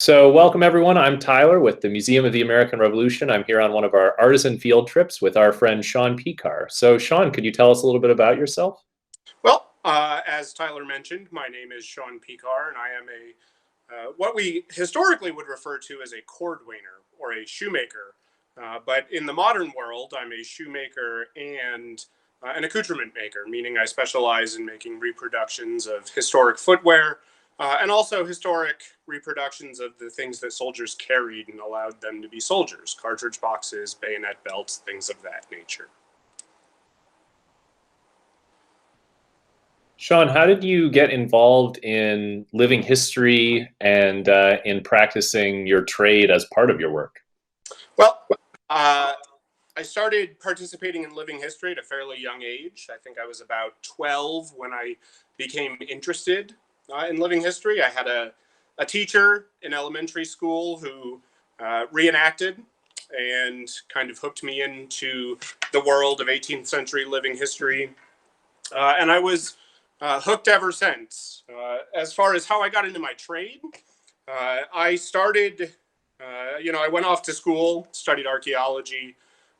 So, welcome everyone. I'm Tyler with the Museum of the American Revolution. I'm here on one of our artisan field trips with our friend Shaun Pekar. So, Shaun, could you tell us a little bit about yourself? As Tyler mentioned, my name is Shaun Pekar, and I am what we historically would refer to as a cordwainer or a shoemaker. But in the modern world, I'm a shoemaker and an accoutrement maker, meaning I specialize in making reproductions of historic footwear and also historic reproductions of the things that soldiers carried and allowed them to be soldiers: cartridge boxes, bayonet belts, things of that nature. Shaun, how did you get involved in living history and in practicing your trade as part of your work? Well, uh, I started participating in living history at a fairly young age. I think I was about 12 when I became interested in living history. I had a teacher in elementary school who reenacted and kind of hooked me into the world of 18th century living history. And I was hooked ever since. As far as how I got into my trade, I started, I went off to school, studied archaeology,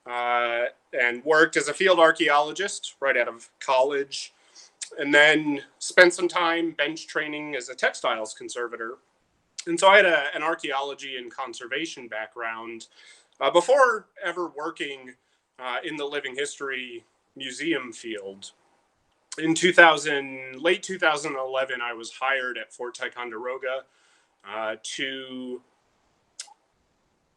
and worked as a field archaeologist right out of college, and then spent some time bench training as a textiles conservator. And so I had an archaeology and conservation background before ever working in the living history museum field. In late 2011, I was hired at Fort Ticonderoga to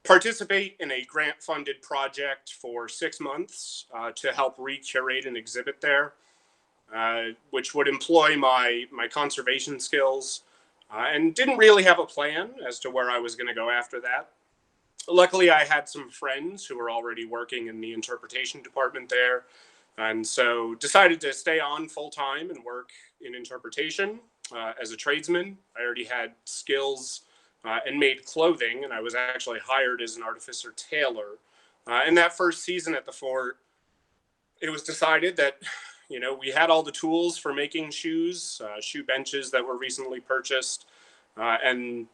participate in a grant-funded project for 6 months to help recurate an exhibit there, which would employ my conservation skills, and didn't really have a plan as to where I was going to go after that. Luckily, I had some friends who were already working in the interpretation department there, and so decided to stay on full time and work in interpretation as a tradesman. I already had skills and made clothing, and I was actually hired as an artificer tailor. In that first season at the fort, it was decided that we had all the tools for making shoes, shoe benches that were recently purchased, and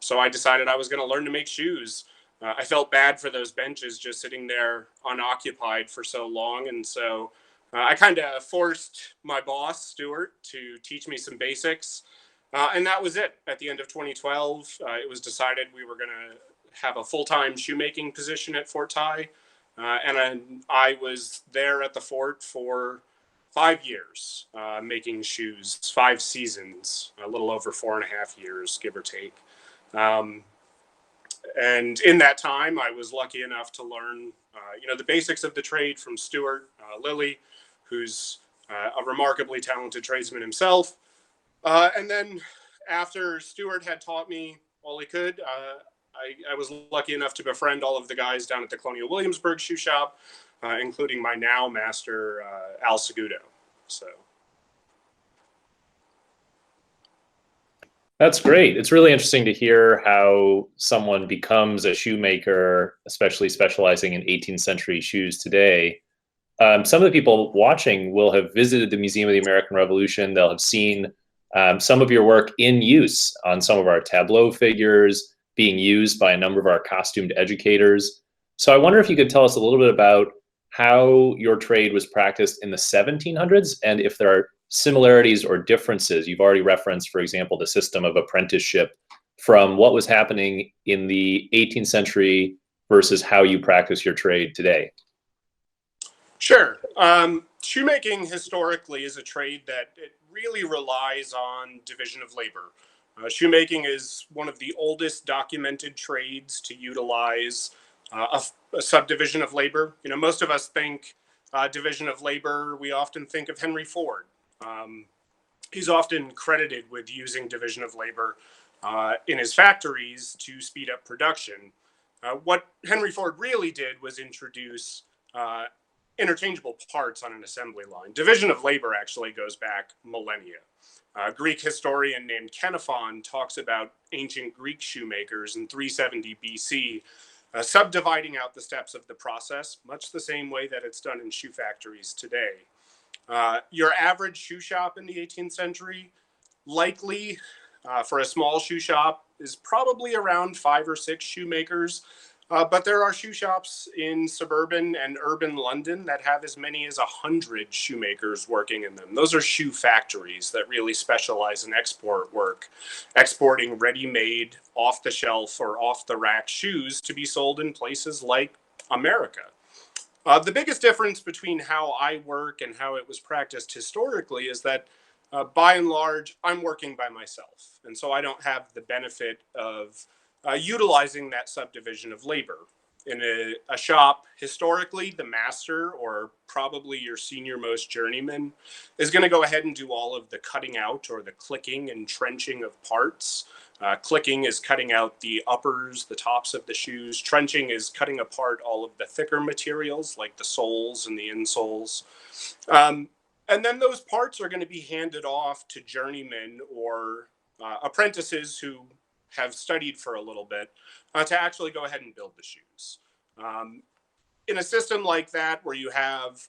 so I decided I was going to learn to make shoes. I felt bad for those benches just sitting there unoccupied for so long. And so I kind of forced my boss, Stuart, to teach me some basics. And that was it. At the end of 2012, it was decided we were going to have a full-time shoemaking position at Fort Ty. I was there at the fort for 5 years, making shoes, 5 seasons, a little over 4.5 years, give or take. And in that time, I was lucky enough to learn, the basics of the trade from Stuart Lilly, who's a remarkably talented tradesman himself. And then after Stuart had taught me all he could, I was lucky enough to befriend all of the guys down at the Colonial Williamsburg shoe shop, including my now master, Al Segudo. So. That's great. It's really interesting to hear how someone becomes a shoemaker, especially specializing in 18th century shoes today. Some of the people watching will have visited the Museum of the American Revolution. They'll have seen some of your work in use on some of our tableau figures, being used by a number of our costumed educators. So I wonder if you could tell us a little bit about how your trade was practiced in the 1700s and if there are similarities or differences. You've already referenced, for example, the system of apprenticeship from what was happening in the 18th century versus how you practice your trade today. Sure. Shoemaking historically is a trade that it really relies on division of labor. Shoemaking is one of the oldest documented trades to utilize a subdivision of labor. Most of us think division of labor, we often think of Henry Ford. He's often credited with using division of labor in his factories to speed up production. What Henry Ford really did was introduce interchangeable parts on an assembly line. Division of labor actually goes back millennia. A Greek historian named Xenophon talks about ancient Greek shoemakers in 370 BC subdividing out the steps of the process, much the same way that it's done in shoe factories today. Your average shoe shop in the 18th century, likely for a small shoe shop, is probably around 5 or 6 shoemakers. But there are shoe shops in suburban and urban London that have as many as 100 shoemakers working in them. Those are shoe factories that really specialize in export work, exporting ready-made, off-the-shelf or off-the-rack shoes to be sold in places like America. The biggest difference between how I work and how it was practiced historically is that by and large, I'm working by myself. And so I don't have the benefit of utilizing that subdivision of labor. In a shop, historically, the master, or probably your senior most journeyman, is going to go ahead and do all of the cutting out or the clicking and trenching of parts. Clicking is cutting out the uppers, the tops of the shoes. Trenching is cutting apart all of the thicker materials like the soles and the insoles. And then those parts are going to be handed off to journeymen or apprentices who have studied for a little bit to actually go ahead and build the shoes. In a system like that, where you have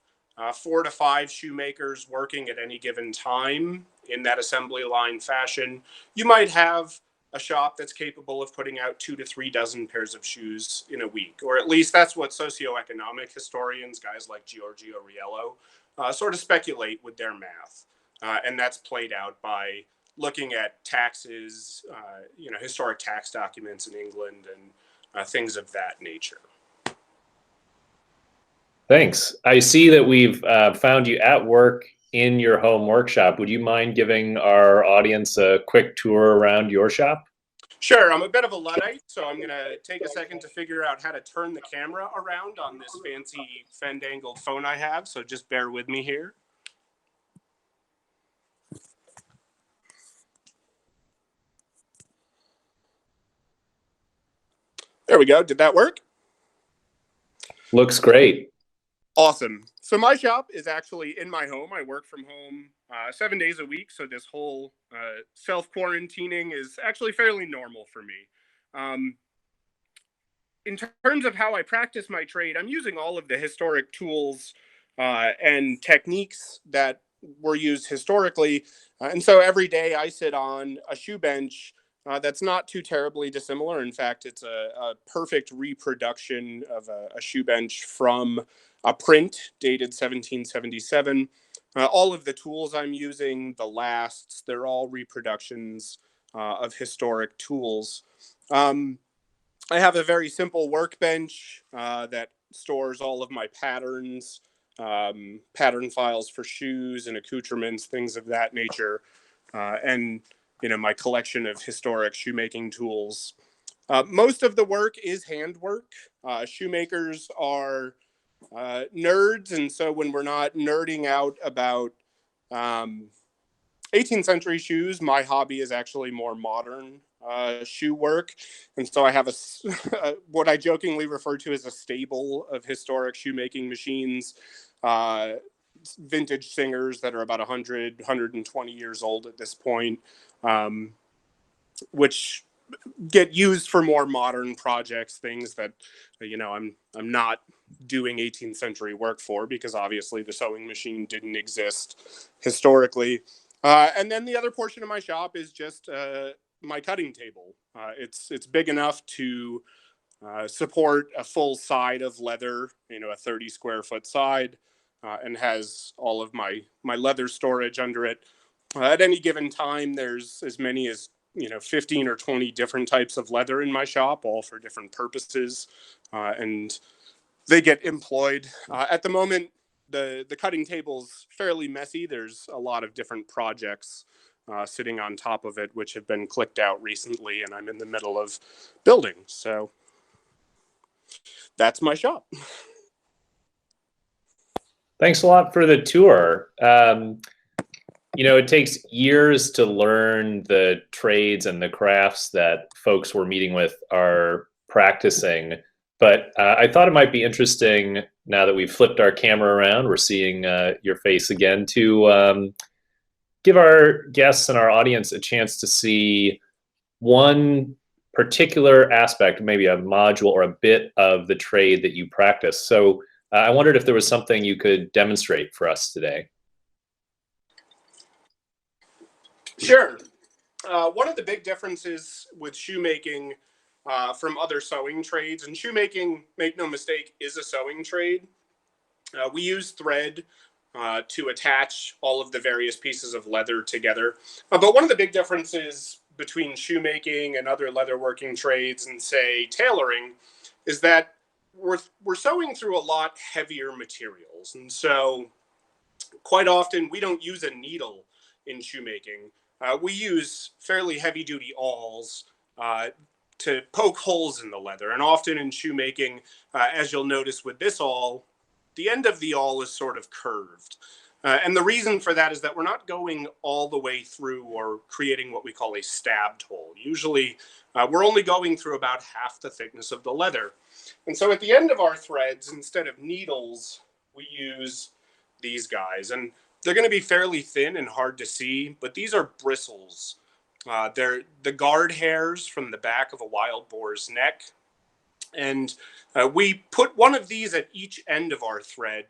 4 to 5 shoemakers working at any given time in that assembly line fashion, you might have a shop that's capable of putting out 2 to 3 dozen pairs of shoes in a week, or at least that's what socioeconomic historians, guys like Giorgio Riello, sort of speculate with their math. And that's played out by looking at taxes, historic tax documents in England and things of that nature. Thanks. I see that we've found you at work in your home workshop. Would you mind giving our audience a quick tour around your shop? Sure. I'm a bit of a Luddite, so I'm going to take a second to figure out how to turn the camera around on this fancy Fendangled phone I have, so just bear with me here. There we go. Did that work? Looks great. Awesome. So my shop is actually in my home. I work from home 7 days a week. So this whole self-quarantining is actually fairly normal for me. In terms of how I practice my trade, I'm using all of the historic tools and techniques that were used historically. And so every day I sit on a shoe bench that's not too terribly dissimilar. In fact, it's a perfect reproduction of a shoe bench from a print dated 1777. All of the tools I'm using, the lasts, they're all reproductions of historic tools. I have a very simple workbench that stores all of my patterns, pattern files for shoes and accoutrements, things of that nature, and my collection of historic shoemaking tools. Most of the work is handwork. Shoemakers are nerds, and so when we're not nerding out about 18th century shoes, my hobby is actually more modern shoe work. And so I have what I jokingly refer to as a stable of historic shoemaking machines, vintage Singers that are about 100, 120 years old at this point, which get used for more modern projects, things that I'm not doing 18th century work for, because obviously the sewing machine didn't exist historically. And then the other portion of my shop is just my cutting table. It's big enough to support a full side of leather, a 30 square foot side, and has all of my leather storage under it. At any given time, there's as many as 15 or 20 different types of leather in my shop, all for different purposes, and they get employed. At the moment, the cutting table's fairly messy. There's a lot of different projects sitting on top of it, which have been clicked out recently, and I'm in the middle of building. So that's my shop. Thanks a lot for the tour. It takes years to learn the trades and the crafts that folks we're meeting with are practicing. But I thought it might be interesting, now that we've flipped our camera around, we're seeing your face again, to give our guests and our audience a chance to see one particular aspect, maybe a module or a bit of the trade that you practice. So I wondered if there was something you could demonstrate for us today. Sure. One of the big differences with shoemaking from other sewing trades, and shoemaking, make no mistake, is a sewing trade. We use thread to attach all of the various pieces of leather together. But one of the big differences between shoemaking and other leatherworking trades and, say, tailoring is that we're sewing through a lot heavier materials. And so quite often we don't use a needle in shoemaking. We use fairly heavy duty awls to poke holes in the leather. And often in shoemaking, as you'll notice with this awl, the end of the awl is sort of curved. And the reason for that is that we're not going all the way through or creating what we call a stabbed hole. Usually, we're only going through about half the thickness of the leather. And so at the end of our threads, instead of needles, we use these guys. And they're going to be fairly thin and hard to see, but these are bristles. They're the guard hairs from the back of a wild boar's neck. And we put one of these at each end of our thread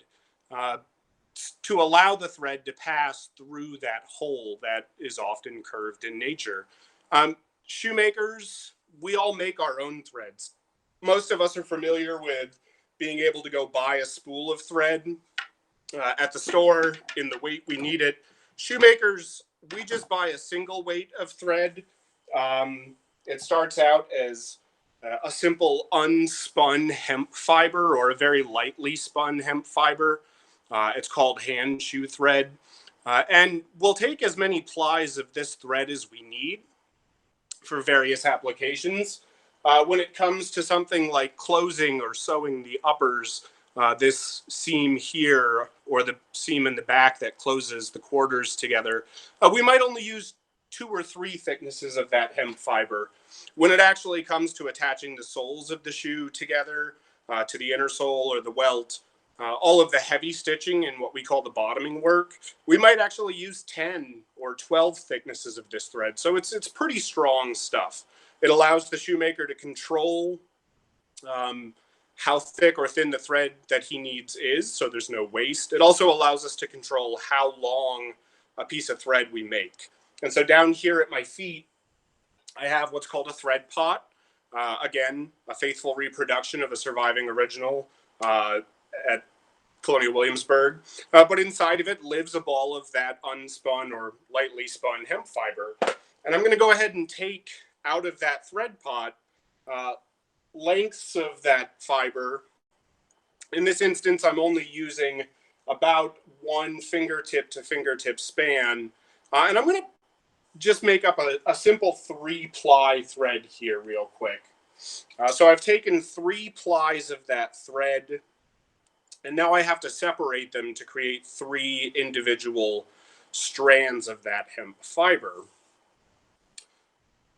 to allow the thread to pass through that hole that is often curved in nature. Shoemakers, we all make our own threads. Most of us are familiar with being able to go buy a spool of thread at the store in the weight we need it. Shoemakers, we just buy a single weight of thread. It starts out as a simple unspun hemp fiber or a very lightly spun hemp fiber. It's called hand shoe thread. And we'll take as many plies of this thread as we need for various applications. When it comes to something like closing or sewing the uppers, this seam here or the seam in the back that closes the quarters together, we might only use 2 or 3 thicknesses of that hemp fiber. When it actually comes to attaching the soles of the shoe together to the inner sole or the welt, all of the heavy stitching and what we call the bottoming work, we might actually use 10 or 12 thicknesses of this thread. So it's pretty strong stuff. It allows the shoemaker to control how thick or thin the thread that he needs is, so there's no waste. It also allows us to control how long a piece of thread we make. And so down here at my feet, I have what's called a thread pot. Again, a faithful reproduction of a surviving original at Colonial Williamsburg. But inside of it lives a ball of that unspun or lightly spun hemp fiber. And I'm going to go ahead and take out of that thread pot lengths of that fiber. In this instance, I'm only using about 1 fingertip to fingertip span. And I'm going to just make up a simple 3-ply thread here real quick. So I've taken 3 plies of that thread, and now I have to separate them to create 3 individual strands of that hemp fiber.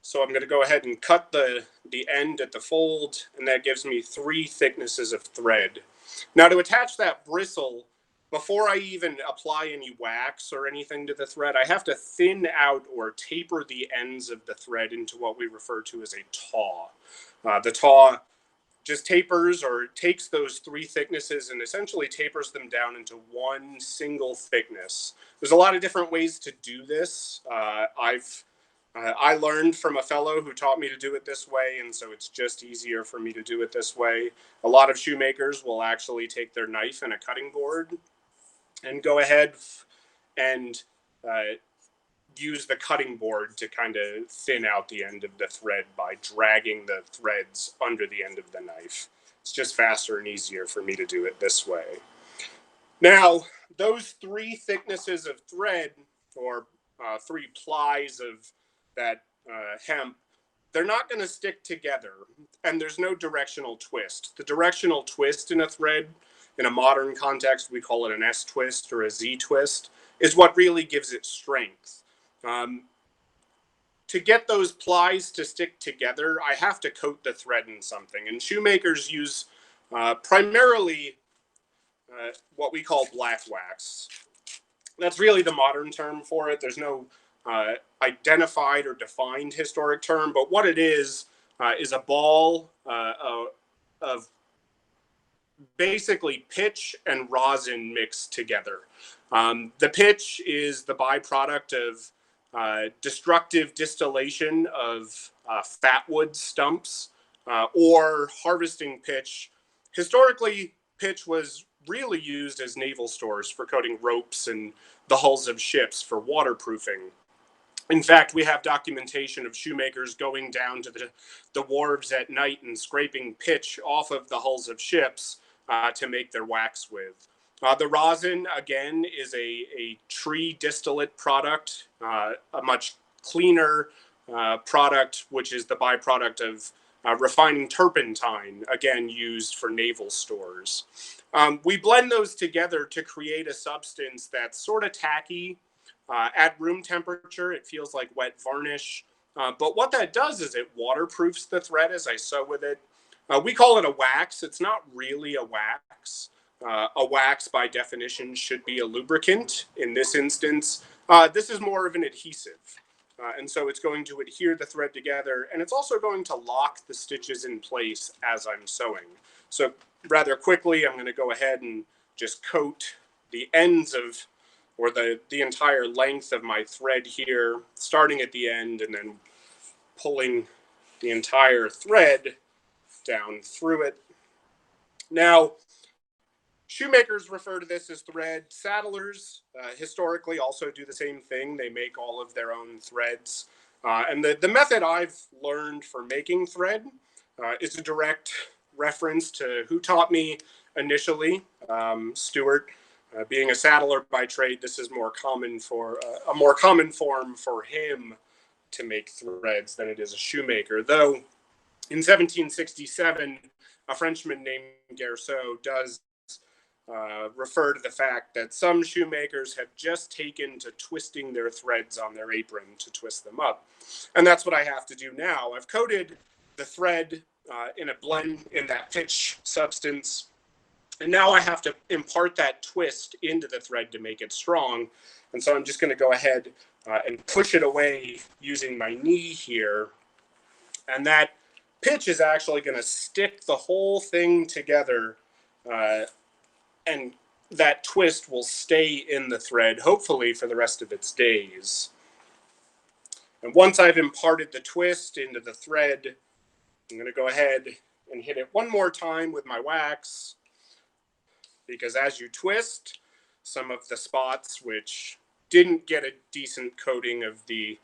So I'm going to go ahead and cut the end at the fold, and that gives me 3 thicknesses of thread. Now to attach that bristle, before I even apply any wax or anything to the thread, I have to thin out or taper the ends of the thread into what we refer to as a taw. The taw just tapers or takes those 3 thicknesses and essentially tapers them down into 1 single thickness. There's a lot of different ways to do this. I learned from a fellow who taught me to do it this way, and so it's just easier for me to do it this way. A lot of shoemakers will actually take their knife and a cutting board and go ahead and use the cutting board to kind of thin out the end of the thread by dragging the threads under the end of the knife. It's just faster and easier for me to do it this way. Now, those 3 thicknesses of thread, or 3 plies of that hemp, they're not going to stick together, and there's no directional twist. The directional twist in a thread, in a modern context, we call it an S twist or a Z twist, is what really gives it strength. To get those plies to stick together, I have to coat the thread in something, and shoemakers use primarily what we call black wax. That's really the modern term for it. There's no identified or defined historic term, but what it is a ball of basically pitch and rosin mixed together. The pitch is the byproduct of destructive distillation of fatwood stumps, or harvesting pitch. Historically, pitch was really used as naval stores for coating ropes and the hulls of ships for waterproofing. In fact, we have documentation of shoemakers going down to the wharves at night and scraping pitch off of the hulls of ships to make their wax with. The rosin, again, is a tree distillate product, a much cleaner product, which is the byproduct of refining turpentine, again, used for naval stores. We blend those together to create a substance that's sort of tacky. At room temperature, it feels like wet varnish. But what that does is it waterproofs the thread as I sew with it. We call it a wax. It's not really a wax. A wax, by definition, should be a lubricant. In this instance, this is more of an adhesive. And so it's going to adhere the thread together, and it's also going to lock the stitches in place as I'm sewing. So rather quickly, I'm going to go ahead and just coat the ends of, or the entire length of my thread here, starting at the end and then pulling the entire thread down through it. Now, shoemakers refer to this as thread. Saddlers historically also do the same thing. They make all of their own threads. And the method I've learned for making thread is a direct reference to who taught me initially, Stuart. Being a saddler by trade, this is more common for a more common form for him to make threads than it is a shoemaker. Though in 1767, a Frenchman named Garceau does refer to the fact that some shoemakers have just taken to twisting their threads on their apron to twist them up. And that's what I have to do now. I've coated the thread in a blend in that pitch substance. And now I have to impart that twist into the thread to make it strong. And so I'm just going to go ahead and push it away using my knee here. And that pitch is actually going to stick the whole thing together, and that twist will stay in the thread, hopefully for the rest of its days. And once I've imparted the twist into the thread, I'm going to go ahead and hit it one more time with my wax, because as you twist, some of the spots which didn't get a decent coating of the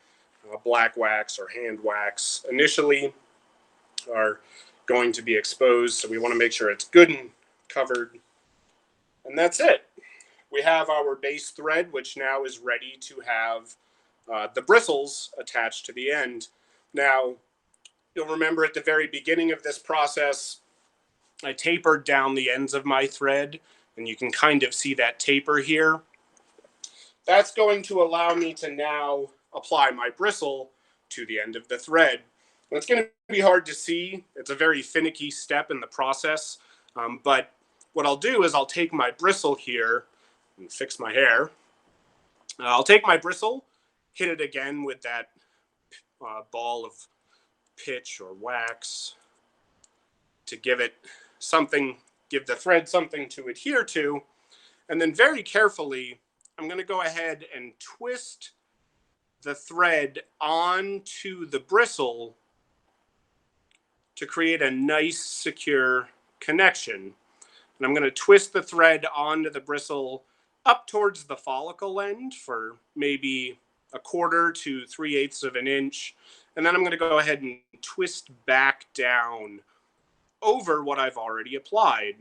black wax or hand wax initially are going to be exposed. So we want to make sure it's good and covered. And that's it. We have our base thread, which now is ready to have the bristles attached to the end. Now, you'll remember at the very beginning of this process, I tapered down the ends of my thread, and you can kind of see that taper here. That's going to allow me to now apply my bristle to the end of the thread. And it's going to be hard to see. It's a very finicky step in the process. But what I'll do is I'll take my bristle here and fix my hair. I'll take my bristle, hit it again with that ball of pitch or wax to give it something, give the thread something to adhere to. And then very carefully, I'm going to go ahead and twist the thread onto the bristle to create a nice, secure connection. And I'm going to twist the thread onto the bristle up towards the follicle end for maybe 1/4 to 3/8 of an inch. And then I'm going to go ahead and twist back down over what I've already applied.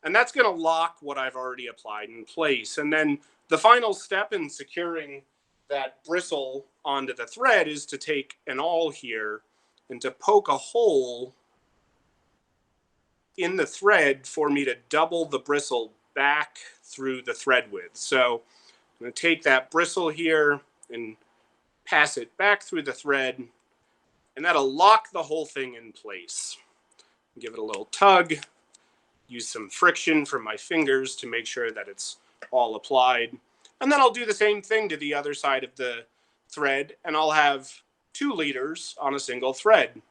And that's going to lock what I've already applied in place. And then the final step in securing that bristle onto the thread is to take an awl here and to poke a hole in the thread for me to double the bristle back through the thread width. So I'm going to take that bristle here and pass it back through the thread, and that'll lock the whole thing in place. Give it a little tug, use some friction from my fingers to make sure that it's all applied. And then I'll do the same thing to the other side of the thread, and I'll have 2 leaders on a single thread.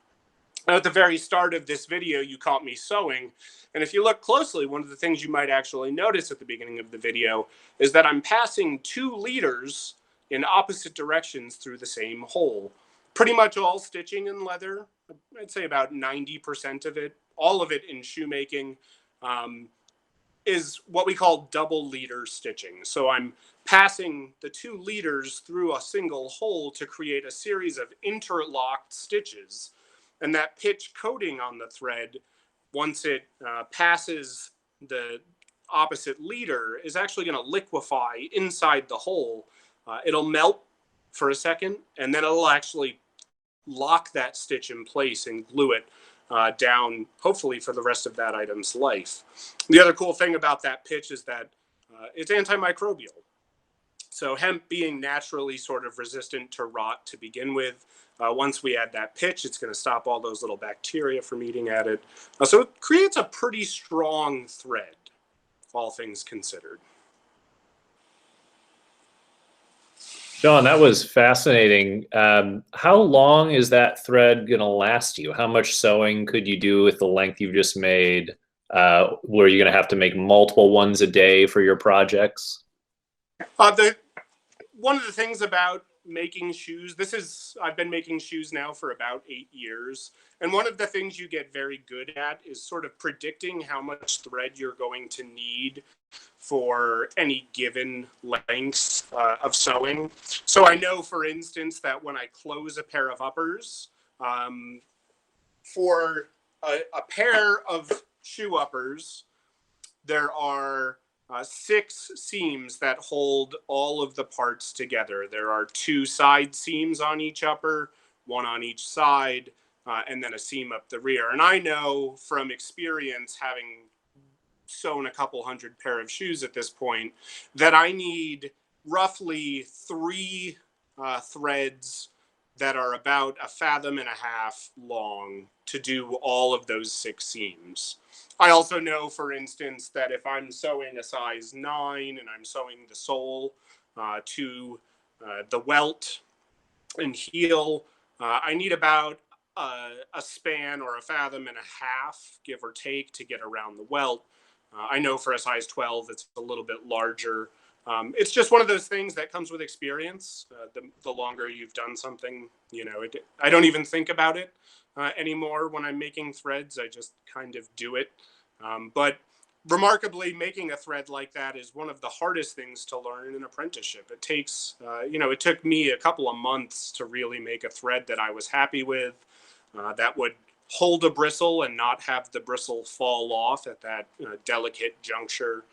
Now, at the very start of this video, you caught me sewing. And if you look closely, one of the things you might actually notice at the beginning of the video is that I'm passing 2 leaders in opposite directions through the same hole. Pretty much all stitching in leather, I'd say about 90% of it, all of it in shoemaking, is what we call double leader stitching. So I'm passing the 2 leaders through a single hole to create a series of interlocked stitches. And that pitch coating on the thread, once it passes the opposite leader, is actually going to liquefy inside the hole. It'll melt for a second, and then it'll actually lock that stitch in place and glue it down, hopefully for the rest of that item's life. The other cool thing about that pitch is that it's antimicrobial. So hemp being naturally sort of resistant to rot to begin with, once we add that pitch, it's going to stop all those little bacteria from eating at it. So it creates a pretty strong thread, all things considered. Shaun, that was fascinating. How long is that thread going to last you? How much sewing could you do with the length you've just made? Were you going to have to make multiple ones a day for your projects? One of the things about making shoes, I've been making shoes now for about 8 years. And one of the things you get very good at is sort of predicting how much thread you're going to need for any given length of sewing. So I know, for instance, that when I close a pair of uppers, for a pair of shoe uppers, there are 6 seams that hold all of the parts together. There are 2 side seams on each upper, 1 on each side, and then a seam up the rear. And I know from experience, having sewn a couple hundred pair of shoes at this point, that I need roughly 3 threads that are about 1.5 fathoms long to do all of those 6 seams. I also know, for instance, that if I'm sewing a size 9 and I'm sewing the sole to the welt and heel, I need about a span or 1.5 fathoms, give or take, to get around the welt. I know for a size 12, it's a little bit larger. It's just one of those things that comes with experience. The longer you've done something, I don't even think about it anymore when I'm making threads. I just kind of do it. But remarkably, making a thread like that is one of the hardest things to learn in an apprenticeship. It takes, it took me a couple of months to really make a thread that I was happy with, that would hold a bristle and not have the bristle fall off at that delicate juncture.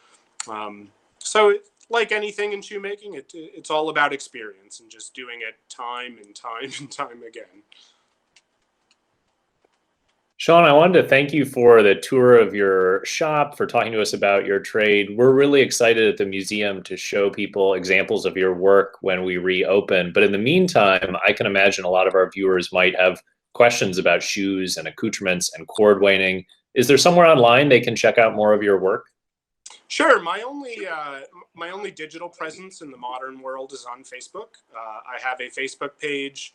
So like anything in shoemaking, it's all about experience and just doing it time and time and time again. Shaun, I wanted to thank you for the tour of your shop, for talking to us about your trade. We're really excited at the museum to show people examples of your work when we reopen. But in the meantime, I can imagine a lot of our viewers might have questions about shoes and accoutrements and cordwaining. Is there somewhere online they can check out more of your work? Sure. My only digital presence in the modern world is on Facebook. I have a Facebook page,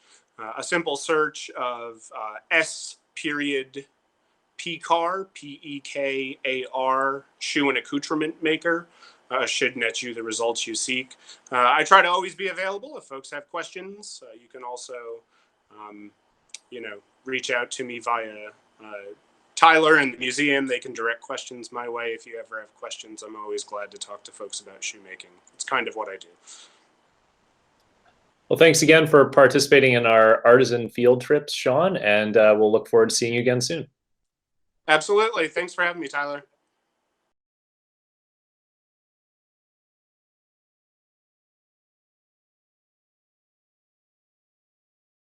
a simple search of S.Pekar, Pekar, shoe and accoutrement maker, should net you the results you seek. I try to always be available if folks have questions. You can also, reach out to me via Tyler and the museum. They can direct questions my way. If you ever have questions, I'm always glad to talk to folks about shoemaking. It's kind of what I do. Well, thanks again for participating in our artisan field trips, Shaun, and we'll look forward to seeing you again soon. Absolutely. Thanks for having me, Tyler.